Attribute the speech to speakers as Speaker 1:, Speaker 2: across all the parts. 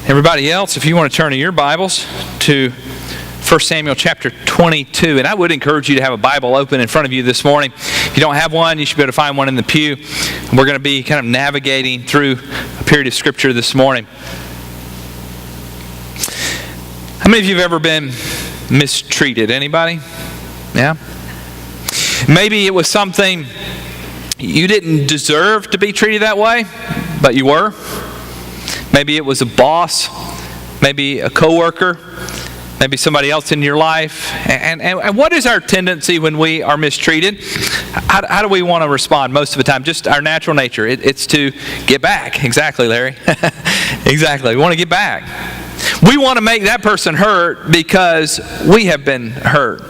Speaker 1: Everybody else, if you want to turn to your Bibles to 1 Samuel chapter 22, and I would encourage you to have a Bible open in front of you this morning. If you don't have one, you should be able to find one in the pew. We're going to be kind of navigating through a period of Scripture this morning. How many of you have ever been mistreated? Anybody? Yeah? Maybe it was something you didn't deserve to be treated that way, but you were. Maybe it was a boss, maybe a coworker, maybe somebody else in your life. And what is our tendency when we are mistreated? How do we want to respond most of the time? Just our natural nature. It's to get back. Exactly, Larry. Exactly. We want to get back. We want to make that person hurt because we have been hurt.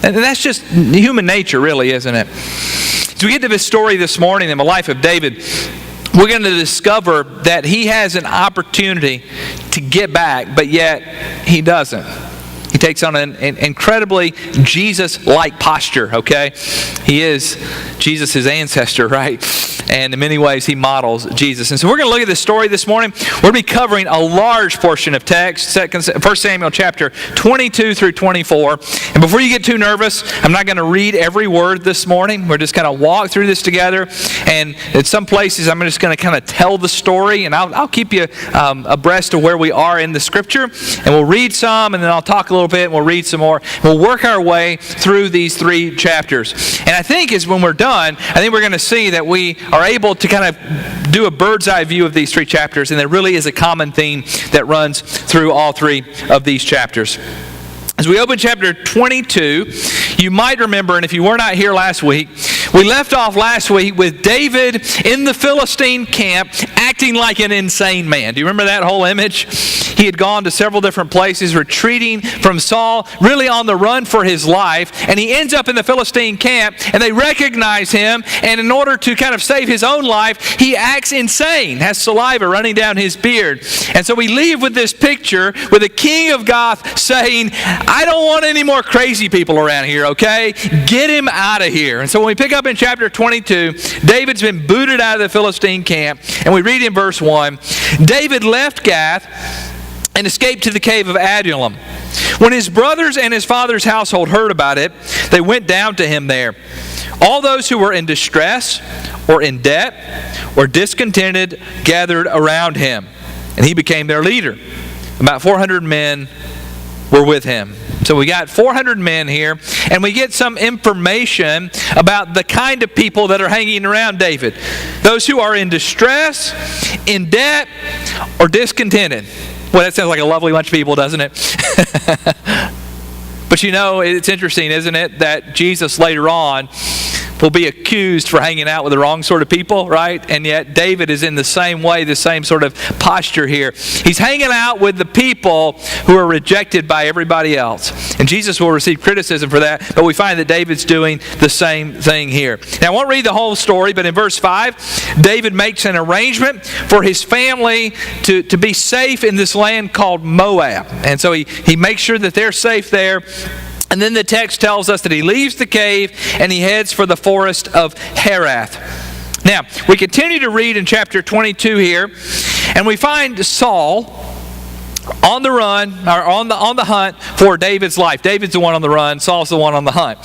Speaker 1: And that's just human nature, really, isn't it? As we get to this story this morning in the life of David, we're going to discover that he has an opportunity to get back, but yet he doesn't. He takes on an incredibly Jesus-like posture, okay? He is Jesus' ancestor, right? And in many ways, he models Jesus. And so we're going to look at this story this morning. We're going to be covering a large portion of text, 1 Samuel chapter 22 through 24. And before you get too nervous, I'm not going to read every word this morning. We're just going to walk through this together. And at some places, I'm just going to kind of tell the story. And I'll keep you abreast of where we are in the Scripture. And we'll read some, and then I'll talk a little bit, and we'll read some more. We'll work our way through these 3 chapters. And I think when we're done, I think we're going to see that we are able to kind of do a bird's eye view of these 3 chapters, and there really is a common theme that runs through all 3 of these chapters. As we open chapter 22, you might remember, and if you were not here last week, we left off last week with David in the Philistine camp acting like an insane man. Do you remember that whole image? He had gone to several different places, retreating from Saul, really on the run for his life, and he ends up in the Philistine camp, and they recognize him, and in order to kind of save his own life, he acts insane, has saliva running down his beard. And so we leave with this picture with the king of Gath saying, I don't want any more crazy people around here, okay? Get him out of here. And so when we pick up in chapter 22, David's been booted out of the Philistine camp, and we read in verse 1, David left Gath and escaped to the cave of Adullam. When his brothers and his father's household heard about it, they went down to him there. All those who were in distress or in debt or discontented gathered around him, and he became their leader. About 400 men were with him. So we got 400 men here, and we get some information about the kind of people that are hanging around David. Those who are in distress, in debt, or discontented. Well, that sounds like a lovely bunch of people, doesn't it? But you know, it's interesting, isn't it, that Jesus later on will be accused for hanging out with the wrong sort of people, right? And yet David is in the same way, the same sort of posture here. He's hanging out with the people who are rejected by everybody else. And Jesus will receive criticism for that, but we find that David's doing the same thing here. Now, I won't read the whole story, but in verse 5, David makes an arrangement for his family to be safe in this land called Moab. And so he makes sure that they're safe there. And then the text tells us that he leaves the cave and he heads for the forest of Herath. Now, we continue to read in chapter 22 here, and we find Saul on the run, or on the hunt for David's life. David's the one on the run, Saul's the one on the hunt.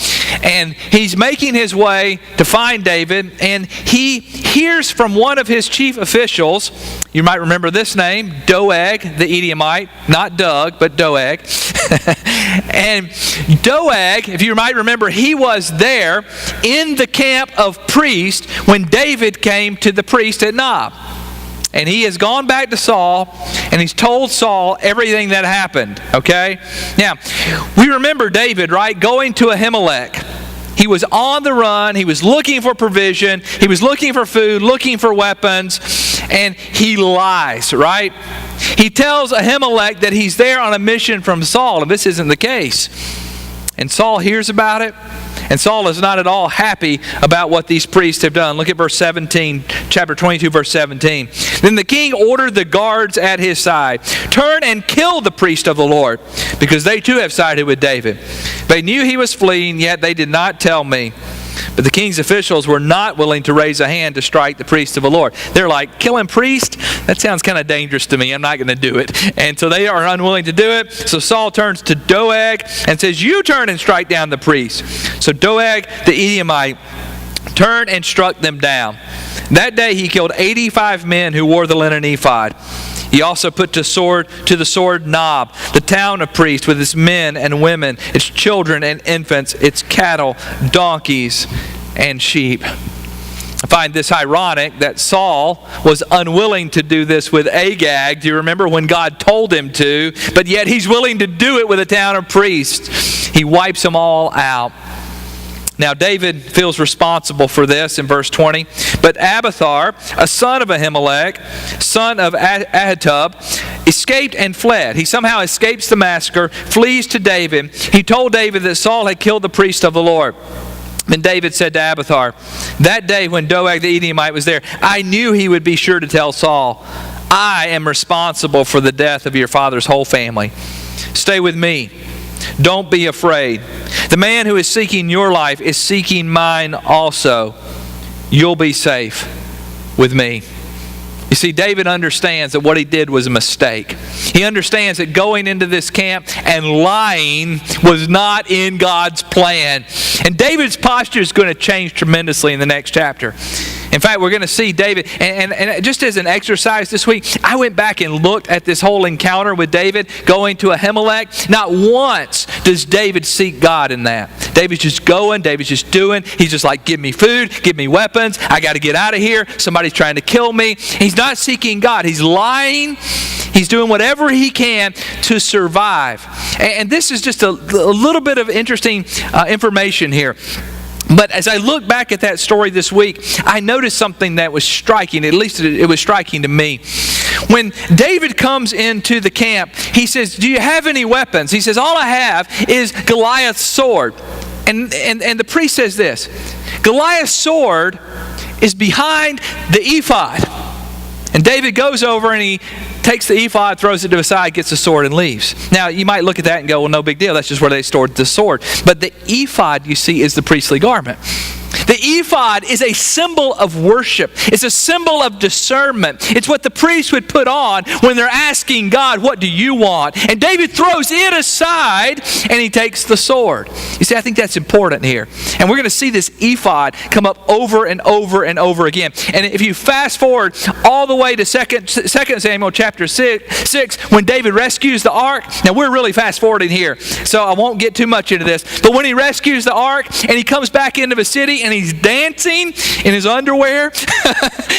Speaker 1: And he's making his way to find David, and he hears from one of his chief officials. You might remember this name, Doeg the Edomite, not Doug, but Doeg. And Doeg, if you might remember, he was there in the camp of priests when David came to the priest at Nob. And he has gone back to Saul, and he's told Saul everything that happened, okay? Now, we remember David, right, going to Ahimelech. He was on the run. He was looking for provision. He was looking for food, looking for weapons, and he lies, right? He tells Ahimelech that he's there on a mission from Saul, and this isn't the case. And Saul hears about it, and Saul is not at all happy about what these priests have done. Look at verse 17, chapter 22, verse 17. Then the king ordered the guards at his side, turn and kill the priest of the Lord, because they too have sided with David. They knew he was fleeing, yet they did not tell me. But the king's officials were not willing to raise a hand to strike the priest of the Lord. They're like, killing priest? That sounds kind of dangerous to me. I'm not going to do it. And so they are unwilling to do it. So Saul turns to Doeg and says, you turn and strike down the priest. So Doeg the Edomite turned and struck them down. That day he killed 85 men who wore the linen ephod. He also put to the sword Nob, the town of priests, with its men and women, its children and infants, its cattle, donkeys, and sheep. I find this ironic that Saul was unwilling to do this with Agag. Do you remember when God told him to? But yet he's willing to do it with a town of priests. He wipes them all out. Now David feels responsible for this in verse 20. But Abiathar, a son of Ahimelech, son of Ahitub, escaped and fled. He somehow escapes the massacre, flees to David. He told David that Saul had killed the priest of the Lord. Then David said to Abiathar, that day when Doeg the Edomite was there, I knew he would be sure to tell Saul, I am responsible for the death of your father's whole family. Stay with me. Don't be afraid. The man who is seeking your life is seeking mine also. You'll be safe with me. You see, David understands that what he did was a mistake. He understands that going into this camp and lying was not in God's plan. And David's posture is going to change tremendously in the next chapter. In fact, we're going to see David, and just as an exercise this week, I went back and looked at this whole encounter with David going to Ahimelech. Not once does David seek God in that. David's just going, David's just doing. He's just like, give me food, give me weapons. I got to get out of here. Somebody's trying to kill me. He's not seeking God. He's lying. He's doing whatever he can to survive. And this is just a little bit of interesting information here. But as I look back at that story this week, I noticed something that was striking. At least it was striking to me. When David comes into the camp, he says, do you have any weapons? He says, all I have is Goliath's sword. And the priest says this, Goliath's sword is behind the ephod. And David goes over and he takes the ephod, throws it to the side, gets the sword, and leaves. Now, you might look at that and go, well, no big deal. That's just where they stored the sword. But the ephod, you see, is the priestly garment. The ephod is a symbol of worship. It's a symbol of discernment. It's what the priest would put on when they're asking God, what do you want? And David throws it aside and he takes the sword. You see, I think that's important here. And we're going to see this ephod come up over and over and over again. And if you fast forward all the way to 2 Samuel chapter 6, when David rescues the ark. Now, we're really fast forwarding here, so I won't get too much into this. But when he rescues the ark and he comes back into the city and he's dancing in his underwear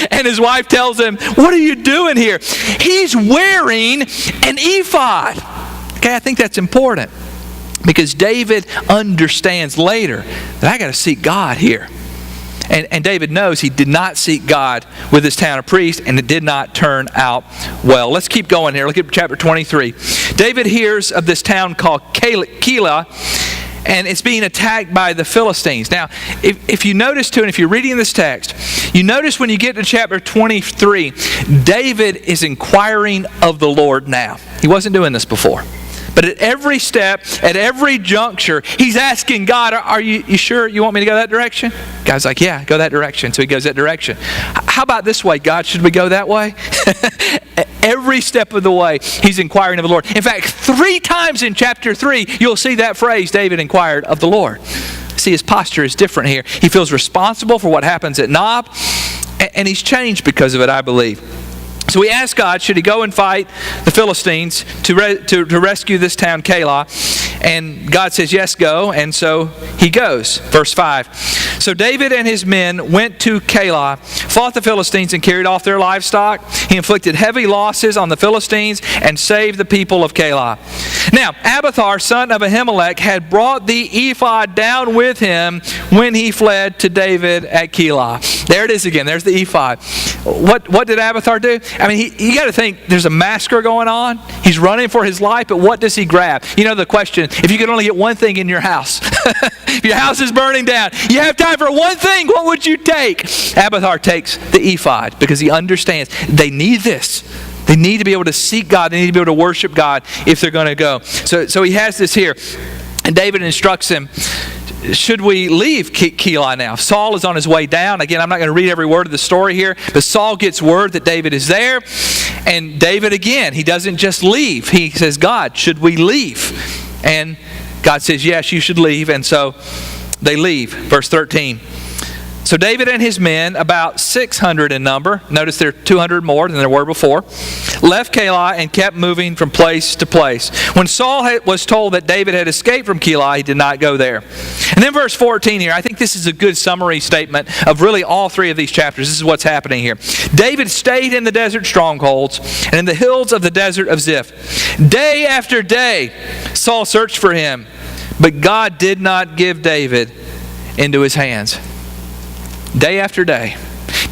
Speaker 1: and his wife tells him, what are you doing here? He's wearing an ephod. Okay, I think that's important because David understands later that I got to seek God here. And David knows he did not seek God with his town of priests, and it did not turn out well. Let's keep going here. Look at chapter 23. David hears of this town called Keilah, and it's being attacked by the Philistines. Now, if you notice too, and if you're reading this text, you notice when you get to chapter 23, David is inquiring of the Lord now. He wasn't doing this before. But at every step, at every juncture, he's asking God, are you sure you want me to go that direction? God's like, yeah, go that direction. So he goes that direction. How about this way, God? Should we go that way? Every step of the way, he's inquiring of the Lord. In fact, 3 times in chapter 3, you'll see that phrase, David inquired of the Lord. See, his posture is different here. He feels responsible for what happens at Nob, and he's changed because of it, I believe. So he asked God, should he go and fight the Philistines to rescue this town, Keilah? And God says, yes, go. And so he goes. Verse 5. So David and his men went to Keilah, fought the Philistines, and carried off their livestock. He inflicted heavy losses on the Philistines and saved the people of Keilah. Now, Abiathar, son of Ahimelech, had brought the ephod down with him when he fled to David at Keilah. There it is again. There's the ephod. What did Abiathar do? I mean, you got to think, there's a massacre going on. He's running for his life, but what does he grab? You know the question, if you could only get one thing in your house, if your house is burning down, you have time for one thing, what would you take? Abiathar takes the ephod because he understands they need this. They need to be able to seek God. They need to be able to worship God if they're going to go. So he has this here. And David instructs him, should we leave Keilah now? Saul is on his way down. Again, I'm not going to read every word of the story here, but Saul gets word that David is there. And David, again, he doesn't just leave. He says, God, should we leave? And God says, yes, you should leave. And so they leave. Verse 13. So David and his men, about 600 in number, notice there are 200 more than there were before, left Keilah and kept moving from place to place. When Saul was told that David had escaped from Keilah, he did not go there. And then verse 14 here, I think this is a good summary statement of really all three of these chapters. This is what's happening here. David stayed in the desert strongholds and in the hills of the desert of Ziph. Day after day, Saul searched for him, but God did not give David into his hands. Day after day.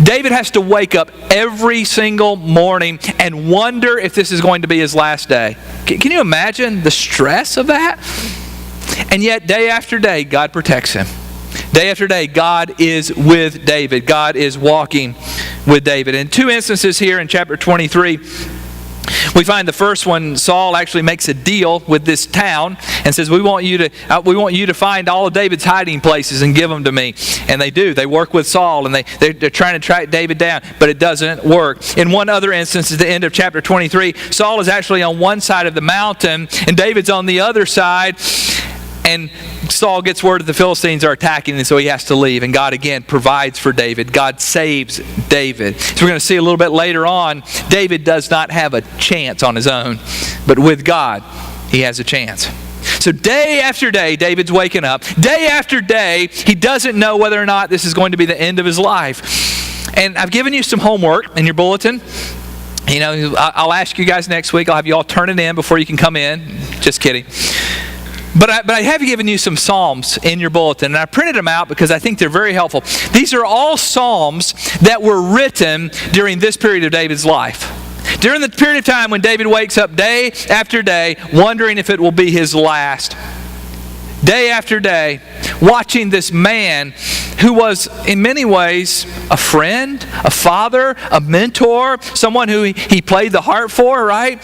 Speaker 1: David has to wake up every single morning and wonder if this is going to be his last day. Can you imagine the stress of that? And yet, day after day, God protects him. Day after day, God is with David. God is walking with David. In two instances here in chapter 23, we find the first one, Saul actually makes a deal with this town and says, we want you to find all of David's hiding places and give them to me. And they do. They work with Saul and they're trying to track David down, but it doesn't work. In one other instance, at the end of chapter 23, Saul is actually on one side of the mountain and David's on the other side. And Saul gets word that the Philistines are attacking, and so he has to leave. And God again provides for David. God saves David. So we're going to see a little bit later on, David does not have a chance on his own. But with God, he has a chance. So day after day, David's waking up. Day after day, he doesn't know whether or not this is going to be the end of his life. And I've given you some homework in your bulletin. You know, I'll ask you guys next week. I'll have you all turn it in before you can come in. Just kidding. But I have given you some Psalms in your bulletin, and I printed them out because I think they're very helpful. These are all Psalms that were written during this period of David's life. During the period of time when David wakes up day after day, wondering if it will be his last. Day after day, watching this man who was in many ways a friend, a father, a mentor, someone who he played the harp for, right?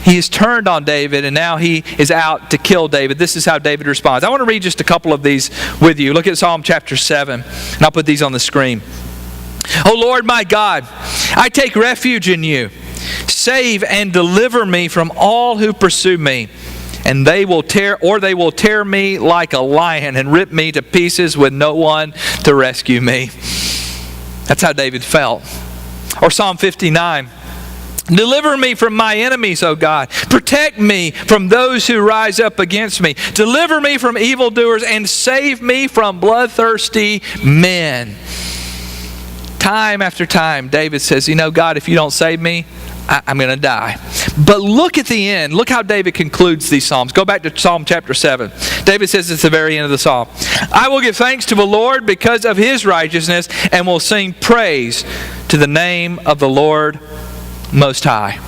Speaker 1: He has turned on David, and now he is out to kill David. This is how David responds. I want to read just a couple of these with you. Look at Psalm chapter 7, and I'll put these on the screen. O Lord my God, I take refuge in you. Save and deliver me from all who pursue me. And they will tear me like a lion and rip me to pieces with no one to rescue me. That's how David felt. Or Psalm 59. Deliver me from my enemies, O God. Protect me from those who rise up against me. Deliver me from evildoers and save me from bloodthirsty men. Time after time, David says, you know, God, if you don't save me, I'm going to die. But look at the end. Look how David concludes these Psalms. Go back to Psalm chapter 7. David says it's the very end of the Psalm. I will give thanks to the Lord because of his righteousness and will sing praise to the name of the Lord Most High.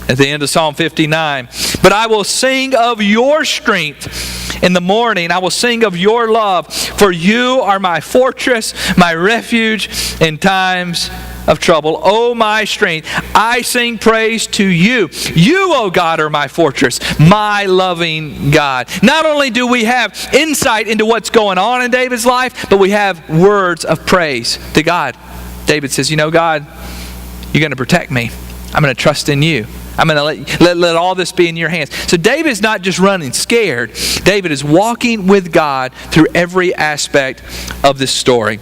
Speaker 1: At the end of Psalm 59. But I will sing of your strength in the morning. I will sing of your love. For you are my fortress, my refuge in times of trouble. O my strength, I sing praise to you. You, O God, are my fortress, my loving God. Not only do we have insight into what's going on in David's life, but we have words of praise to God. David says, you know, God, you're going to protect me. I'm going to trust in you. I'm going to let all this be in your hands. So David is not just running scared. David is walking with God through every aspect of this story.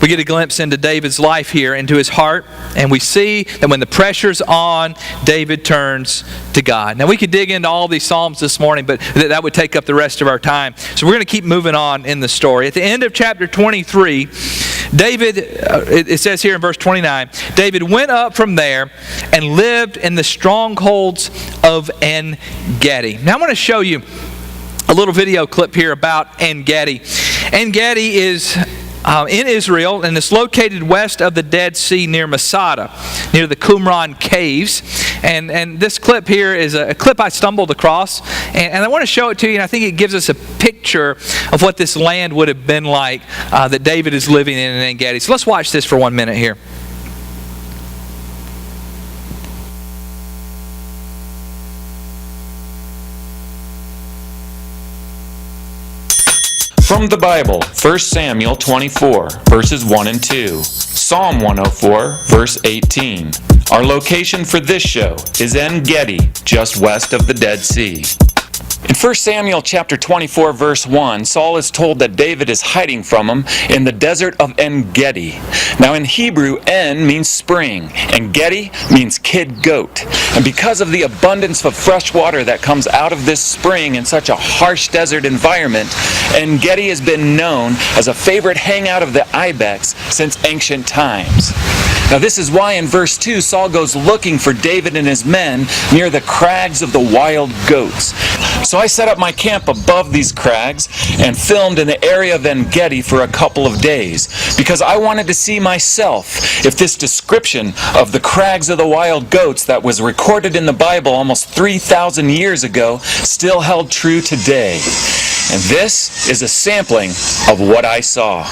Speaker 1: We get a glimpse into David's life here, into his heart, and we see that when the pressure's on, David turns to God. Now, we could dig into all these Psalms this morning, but that would take up the rest of our time. So we're going to keep moving on in the story. At the end of chapter 23, David, it says here in verse 29, David went up from there and lived in the strongholds of En-Gedi. Now, I want to show you a little video clip here about En-Gedi. En-Gedi is in Israel, and it's located west of the Dead Sea near Masada, near the Qumran caves. And this clip here is a clip I stumbled across, and I want to show it to you, and I think it gives us a picture of what this land would have been like that David is living in En-Gedi. So let's watch this for 1 minute here.
Speaker 2: From the Bible, 1 Samuel 24, verses 1 and 2. Psalm 104, verse 18. Our location for this show is En-Gedi, just west of the Dead Sea. In 1 Samuel chapter 24, verse 1, Saul is told that David is hiding from him in the desert of En-Gedi. Now in Hebrew, En means spring, and Gedi means kid goat. And because of the abundance of fresh water that comes out of this spring in such a harsh desert environment, En-Gedi has been known as a favorite hangout of the ibex since ancient times. Now this is why in verse 2, Saul goes looking for David and his men near the crags of the wild goats. So I set up my camp above these crags and filmed in the area of En-Gedi for a couple of days because I wanted to see myself if this description of the crags of the wild goats that was recorded in the Bible almost 3,000 years ago still held true today. And this is a sampling of what I saw.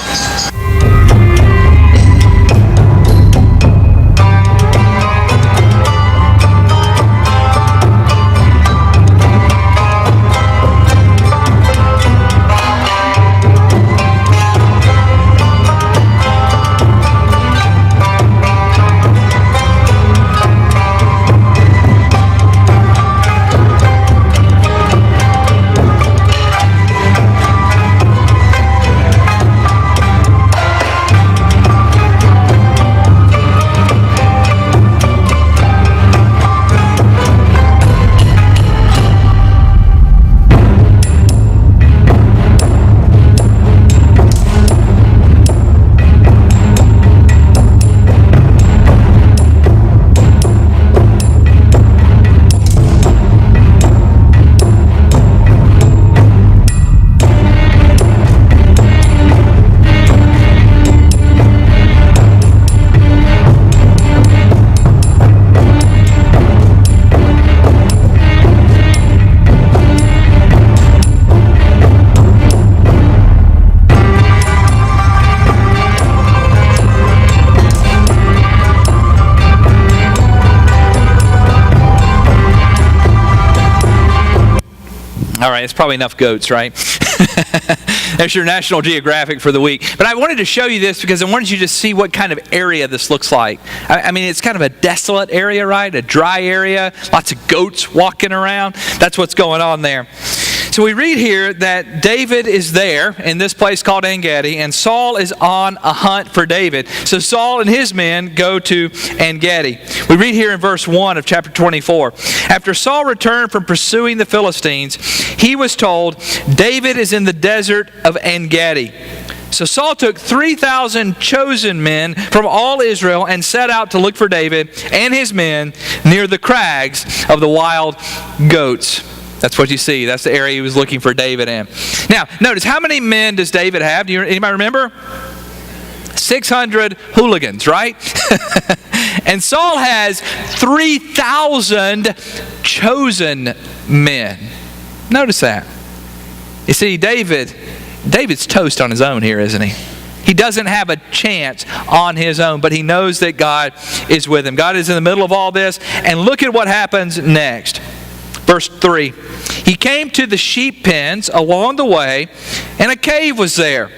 Speaker 1: All right, it's probably enough goats, right? There's your National Geographic for the week. But I wanted to show you this because I wanted you to see what kind of area this looks like. I mean, it's kind of a desolate area, right? A dry area, lots of goats walking around. That's what's going on there. So we read here that David is there in this place called En-Gedi, and Saul is on a hunt for David. So Saul and his men go to En-Gedi. We read here in verse 1 of chapter 24. After Saul returned from pursuing the Philistines, he was told, David is in the desert of En-Gedi. So Saul took 3,000 chosen men from all Israel and set out to look for David and his men near the crags of the wild goats. That's what you see. That's the area he was looking for David in. Now, notice, how many men does David have? Anybody remember? 600 hooligans, right? And Saul has 3,000 chosen men. Notice that. You see, David's toast on his own here, isn't he? He doesn't have a chance on his own, but he knows that God is with him. God is in the middle of all this, and look at what happens next. Verse 3, he came to the sheep pens along the way, and a cave was there.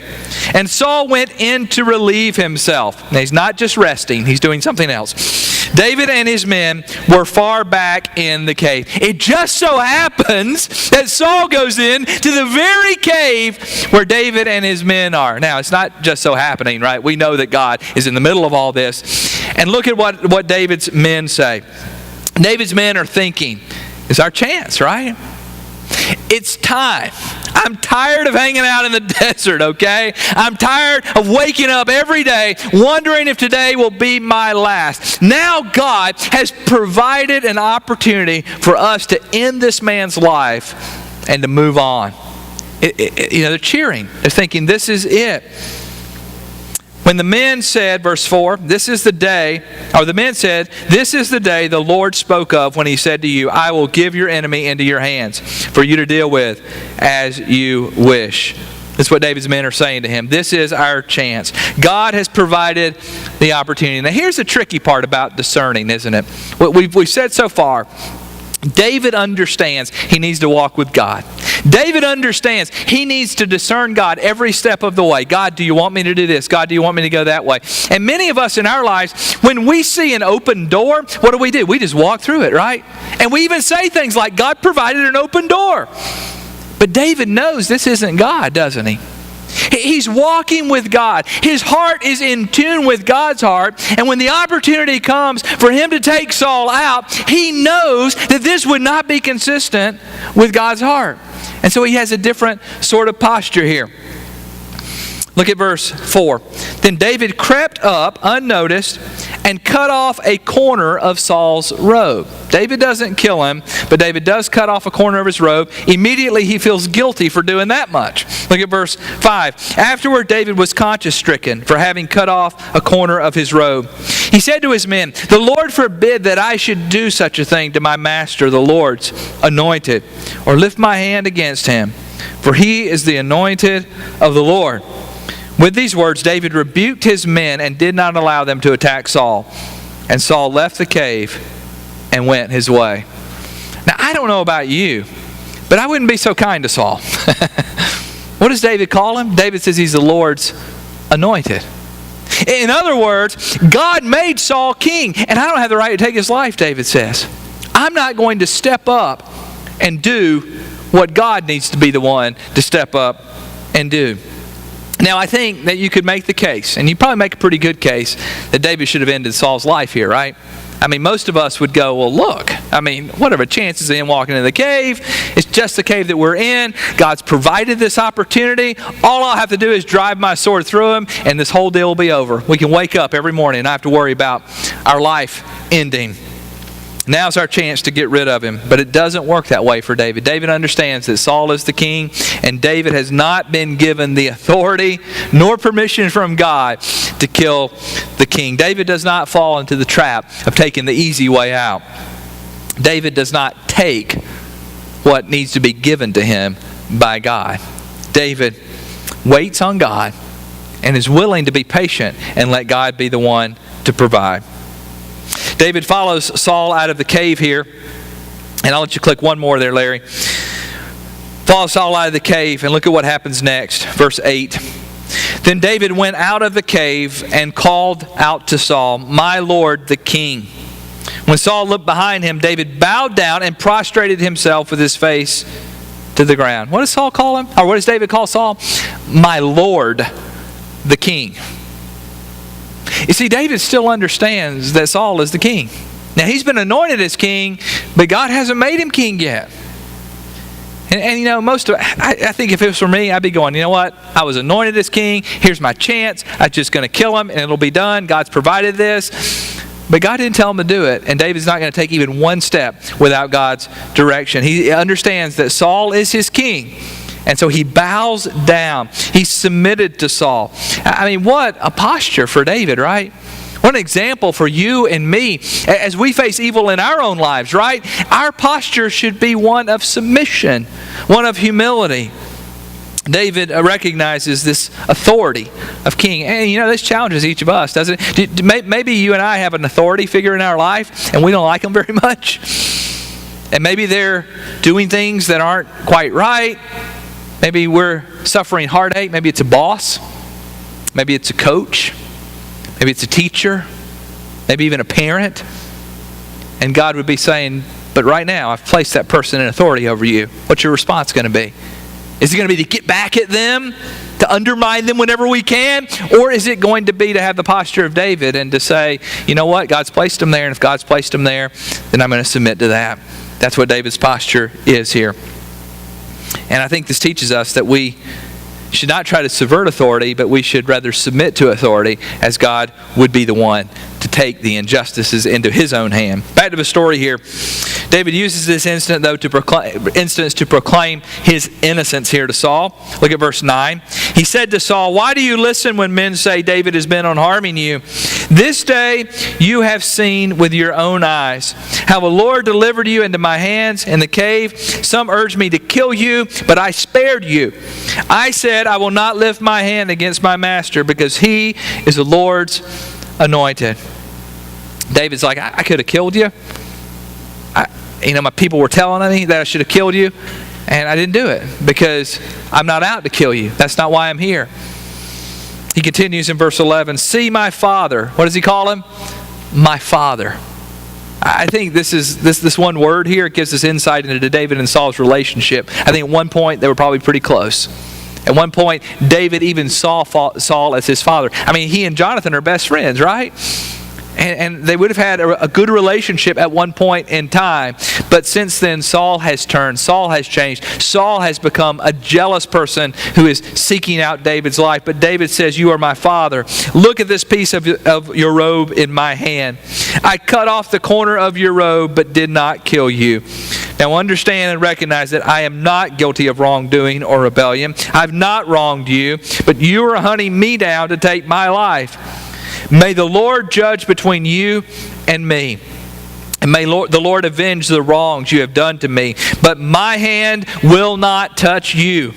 Speaker 1: And Saul went in to relieve himself. Now, he's not just resting, he's doing something else. David and his men were far back in the cave. It just so happens that Saul goes in to the very cave where David and his men are. Now, it's not just so happening, right? We know that God is in the middle of all this. And look at what David's men say. David's men are thinking, it's our chance, right? It's time. I'm tired of hanging out in the desert, okay? I'm tired of waking up every day wondering if today will be my last. Now God has provided an opportunity for us to end this man's life and to move on. They're cheering. They're thinking, this is it. When the men said, verse 4, the men said, this is the day the Lord spoke of when he said to you, I will give your enemy into your hands for you to deal with as you wish. That's what David's men are saying to him. This is our chance. God has provided the opportunity. Now here's the tricky part about discerning, isn't it? What we've said so far, David understands he needs to walk with God. David understands he needs to discern God every step of the way. God, do you want me to do this? God, do you want me to go that way? And many of us in our lives, when we see an open door, what do? We just walk through it, right? And we even say things like, God provided an open door. But David knows this isn't God, doesn't he? He's walking with God. His heart is in tune with God's heart. And when the opportunity comes for him to take Saul out, he knows that this would not be consistent with God's heart. And so he has a different sort of posture here. Look at verse 4. Then David crept up unnoticed and cut off a corner of Saul's robe. David doesn't kill him, but David does cut off a corner of his robe. Immediately he feels guilty for doing that much. Look at verse 5. Afterward David was conscience-stricken for having cut off a corner of his robe. He said to his men, "The Lord forbid that I should do such a thing to my master, the Lord's anointed, or lift my hand against him, for he is the anointed of the Lord." With these words, David rebuked his men and did not allow them to attack Saul. And Saul left the cave and went his way. Now, I don't know about you, but I wouldn't be so kind to Saul. What does David call him? David says he's the Lord's anointed. In other words, God made Saul king, and I don't have the right to take his life, David says. I'm not going to step up and do what God needs to be the one to step up and do. Now, I think that you could make the case, and you probably make a pretty good case, that David should have ended Saul's life here, right? I mean, most of us would go, well, look, I mean, what are the chances of him walking in the cave? It's just the cave that we're in. God's provided this opportunity. All I'll have to do is drive my sword through him, and this whole deal will be over. We can wake up every morning and not have to worry about our life ending. Now's our chance to get rid of him. But it doesn't work that way for David. David understands that Saul is the king, and David has not been given the authority nor permission from God to kill the king. David does not fall into the trap of taking the easy way out. David does not take what needs to be given to him by God. David waits on God and is willing to be patient and let God be the one to provide. David follows Saul out of the cave here. And I'll let you click one more there, Larry. Follows Saul out of the cave, and look at what happens next. Verse 8. Then David went out of the cave and called out to Saul, "My Lord the king." When Saul looked behind him, David bowed down and prostrated himself with his face to the ground. What does Saul call him? Or what does David call Saul? My Lord the king. You see, David still understands that Saul is the king. Now, he's been anointed as king, but God hasn't made him king yet. And you know, I think if it was for me, I'd be going, you know what? I was anointed as king. Here's my chance. I'm just going to kill him, and it'll be done. God's provided this. But God didn't tell him to do it, and David's not going to take even one step without God's direction. He understands that Saul is his king. And so he bows down. He's submitted to Saul. I mean, what a posture for David, right? What an example for you and me as we face evil in our own lives, right? Our posture should be one of submission, one of humility. David recognizes this authority of king. And you know, this challenges each of us, doesn't it? Maybe you and I have an authority figure in our life and we don't like them very much. And maybe they're doing things that aren't quite right. Maybe we're suffering heartache. Maybe it's a boss. Maybe it's a coach. Maybe it's a teacher. Maybe even a parent. And God would be saying, but right now I've placed that person in authority over you. What's your response going to be? Is it going to be to get back at them? To undermine them whenever we can? Or is it going to be to have the posture of David and to say, you know what? God's placed him there, and if God's placed him there, then I'm going to submit to that. That's what David's posture is here. And I think this teaches us that we should not try to subvert authority, but we should rather submit to authority as God would be the one to take the injustices into his own hand. Back to the story here. David uses this instance to proclaim his innocence here to Saul. Look at verse 9. He said to Saul, "Why do you listen when men say David is bent on harming you? This day you have seen with your own eyes how the Lord delivered you into my hands in the cave. Some urged me to kill you, but I spared you. I said, I will not lift my hand against my master because he is the Lord's anointed." David's like, I could have killed you. My people were telling me that I should have killed you. And I didn't do it because I'm not out to kill you. That's not why I'm here. He continues in verse 11, see my father. What does he call him? My father. I think this one word here gives us insight into David and Saul's relationship. I think at one point they were probably pretty close. At one point, David even saw Saul as his father. I mean, he and Jonathan are best friends, right? And they would have had a good relationship at one point in time. But since then, Saul has turned. Saul has changed. Saul has become a jealous person who is seeking out David's life. But David says, you are my father. Look at this piece of your robe in my hand. I cut off the corner of your robe, but did not kill you. Now understand and recognize that I am not guilty of wrongdoing or rebellion. I've not wronged you, but you are hunting me down to take my life. May the Lord judge between you and me. And may the Lord avenge the wrongs you have done to me. But my hand will not touch you.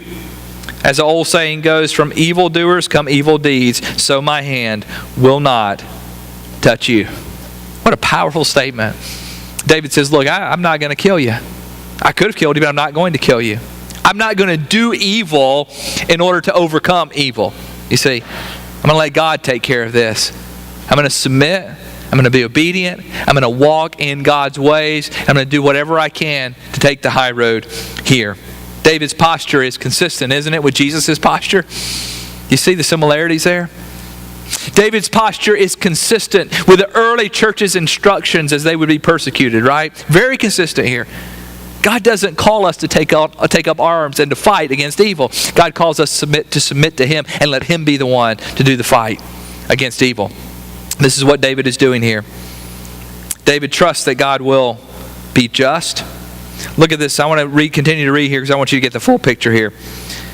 Speaker 1: As the old saying goes, from evildoers come evil deeds, so my hand will not touch you. What a powerful statement. David says, look, I'm not going to kill you. I could have killed you, but I'm not going to kill you. I'm not going to do evil in order to overcome evil. You see, I'm going to let God take care of this. I'm going to submit. I'm going to be obedient. I'm going to walk in God's ways. I'm going to do whatever I can to take the high road here. David's posture is consistent, isn't it, with Jesus' posture? You see the similarities there? David's posture is consistent with the early church's instructions as they would be persecuted, right? Very consistent here. God doesn't call us to take up arms and to fight against evil. God calls us to submit to Him and let Him be the one to do the fight against evil. This is what David is doing here. David trusts that God will be just. Look at this. I want to continue to read here because I want you to get the full picture here.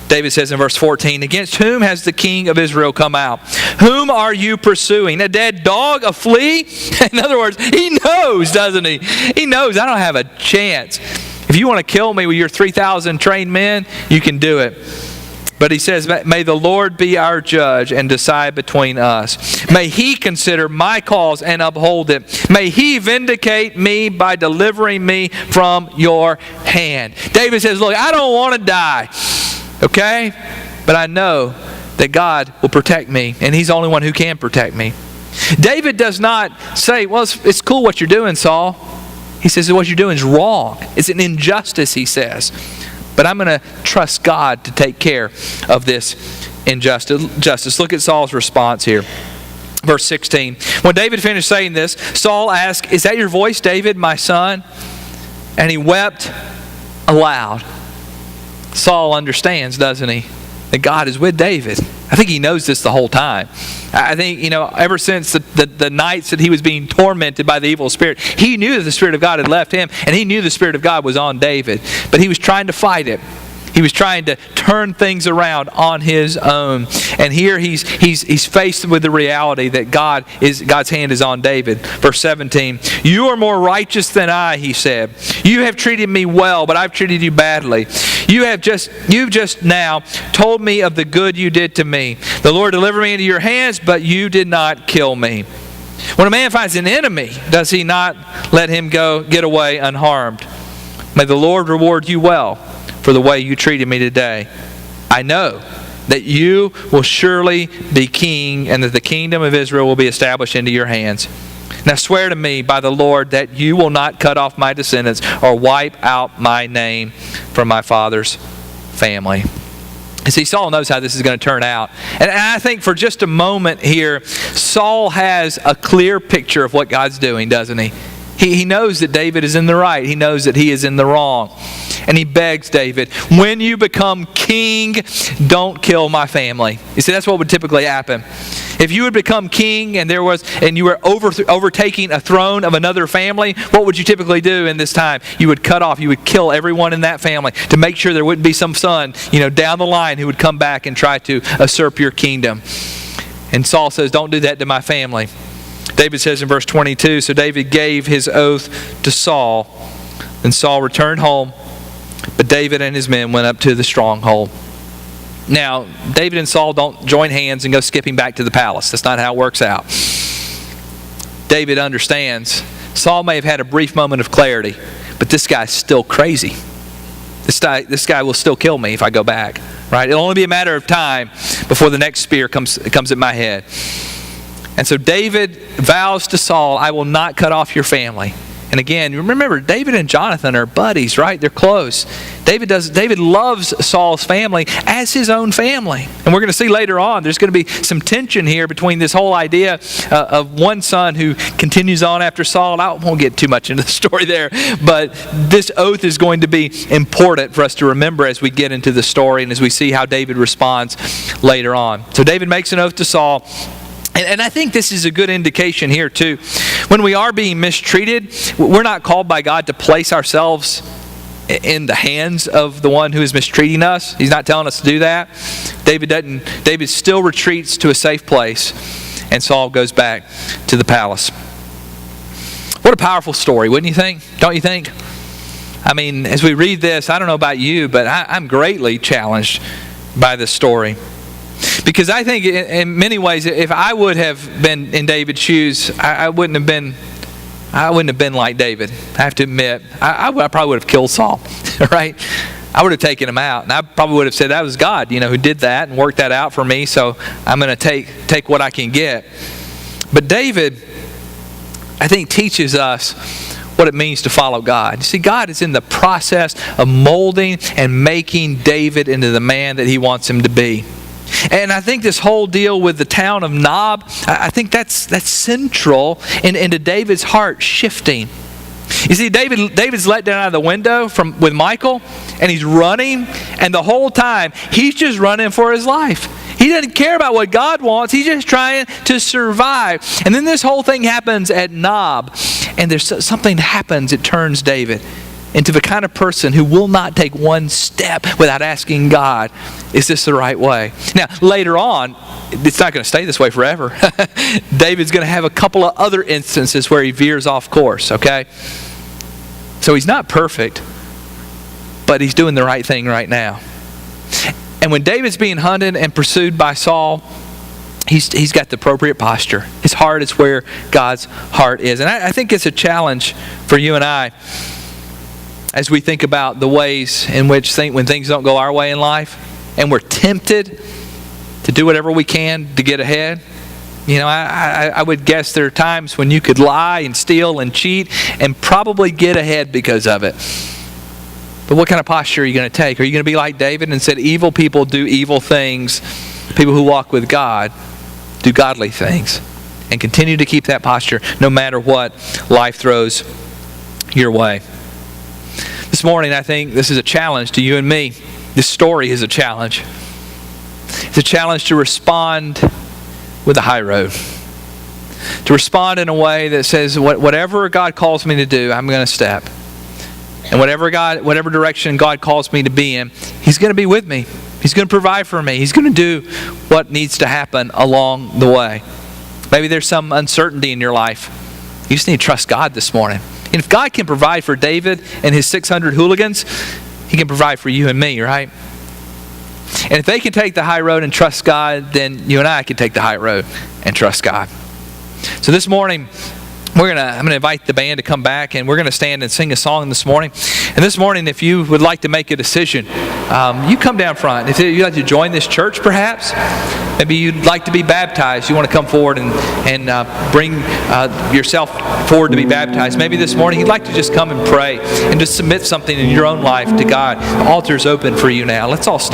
Speaker 1: David says in verse 14, against whom has the king of Israel come out? Whom are you pursuing? A dead dog? A flea? In other words, he knows, doesn't he? He knows I don't have a chance. If you want to kill me with your 3,000 trained men, you can do it. But he says, may the Lord be our judge and decide between us. May He consider my cause and uphold it. May He vindicate me by delivering me from your hand. David says, look, I don't want to die, okay? But I know that God will protect me, and He's the only one who can protect me. David does not say, well, it's cool what you're doing, Saul. He says what you're doing is wrong. It's an injustice, he says. But I'm going to trust God to take care of this injustice. Look at Saul's response here. Verse 16. When David finished saying this, Saul asked, is that your voice, David, my son? And he wept aloud. Saul understands, doesn't he, that God is with David. I think he knows this the whole time. I think, ever since the nights that he was being tormented by the evil spirit, he knew that the Spirit of God had left him, and he knew the Spirit of God was on David. But he was trying to fight it. He was trying to turn things around on his own. And here he's faced with the reality that God's hand is on David. Verse 17, you are more righteous than I, he said. You have treated me well, but I've treated you badly. You've just now told me of the good you did to me. The Lord delivered me into your hands, but you did not kill me. When a man finds an enemy, does he not let him get away unharmed? May the Lord reward you well for the way you treated me today. I know that you will surely be king, and that the kingdom of Israel will be established into your hands. Now swear to me by the Lord that you will not cut off my descendants or wipe out my name from my father's family. And see, Saul knows how this is going to turn out. And I think for just a moment here, Saul has a clear picture of what God's doing, doesn't he? He knows that David is in the right. He knows that he is in the wrong. And he begs David, when you become king, don't kill my family. You see, that's what would typically happen. If you would become king and you were overtaking a throne of another family, what would you typically do in this time? You would kill everyone in that family to make sure there wouldn't be some son, down the line who would come back and try to usurp your kingdom. And Saul says, don't do that to my family. David says in verse 22, so David gave his oath to Saul. Then Saul returned home, but David and his men went up to the stronghold. Now, David and Saul don't join hands and go skipping back to the palace. That's not how it works out. David understands. Saul may have had a brief moment of clarity, but this guy's still crazy. This guy will still kill me if I go back. Right? It'll only be a matter of time before the next spear comes at my head. And so David vows to Saul, I will not cut off your family. And again, remember, David and Jonathan are buddies, right? They're close. David loves Saul's family as his own family. And we're going to see later on, there's going to be some tension here between this whole idea of one son who continues on after Saul. And I won't get too much into the story there, but this oath is going to be important for us to remember as we get into the story and as we see how David responds later on. So David makes an oath to Saul. And I think this is a good indication here too. When we are being mistreated, we're not called by God to place ourselves in the hands of the one who is mistreating us. He's not telling us to do that. David still retreats to a safe place, and Saul goes back to the palace. What a powerful story, wouldn't you think? Don't you think? I mean, as we read this, I don't know about you, but I'm greatly challenged by this story. Because I think in many ways, if I would have been in David's shoes, I wouldn't have been like David. I have to admit, I probably would have killed Saul, right? I would have taken him out, and I probably would have said that was God, who did that and worked that out for me. So I'm going to take what I can get. But David, I think, teaches us what it means to follow God. You see, God is in the process of molding and making David into the man that He wants him to be. And I think this whole deal with the town of Nob, I think that's central into David's heart shifting. You see, David's let down out of the window with Michal, and he's running, and the whole time he's just running for his life. He doesn't care about what God wants. He's just trying to survive. And then this whole thing happens at Nob, and there's something happens. It turns David into the kind of person who will not take one step without asking God, is this the right way? Now, later on, it's not going to stay this way forever. David's going to have a couple of other instances where he veers off course, okay? So he's not perfect, but he's doing the right thing right now. And when David's being hunted and pursued by Saul, he's got the appropriate posture. His heart is where God's heart is. And I think it's a challenge for you and I as we think about the ways in which when things don't go our way in life and we're tempted to do whatever we can to get ahead. I would guess there are times when you could lie and steal and cheat and probably get ahead because of it. But what kind of posture are you going to take? Are you going to be like David and said, evil people do evil things, people who walk with God do godly things, and continue to keep that posture no matter what life throws your way? This morning, I think this is a challenge to you and me. This story is a challenge. It's a challenge to respond with a high road. To respond in a way that says, whatever God calls me to do, I'm going to step. And whatever direction God calls me to be in, He's going to be with me. He's going to provide for me. He's going to do what needs to happen along the way. Maybe there's some uncertainty in your life. You just need to trust God this morning. And if God can provide for David and his 600 hooligans, He can provide for you and me, right? And if they can take the high road and trust God, then you and I can take the high road and trust God. So this morning, I'm going to invite the band to come back, and we're going to stand and sing a song this morning. And this morning, if you would like to make a decision, you come down front. If you'd like to join this church, perhaps, maybe you'd like to be baptized. You want to come forward and bring yourself forward to be baptized. Maybe this morning you'd like to just come and pray and just submit something in your own life to God. The altar's open for you now. Let's all stand.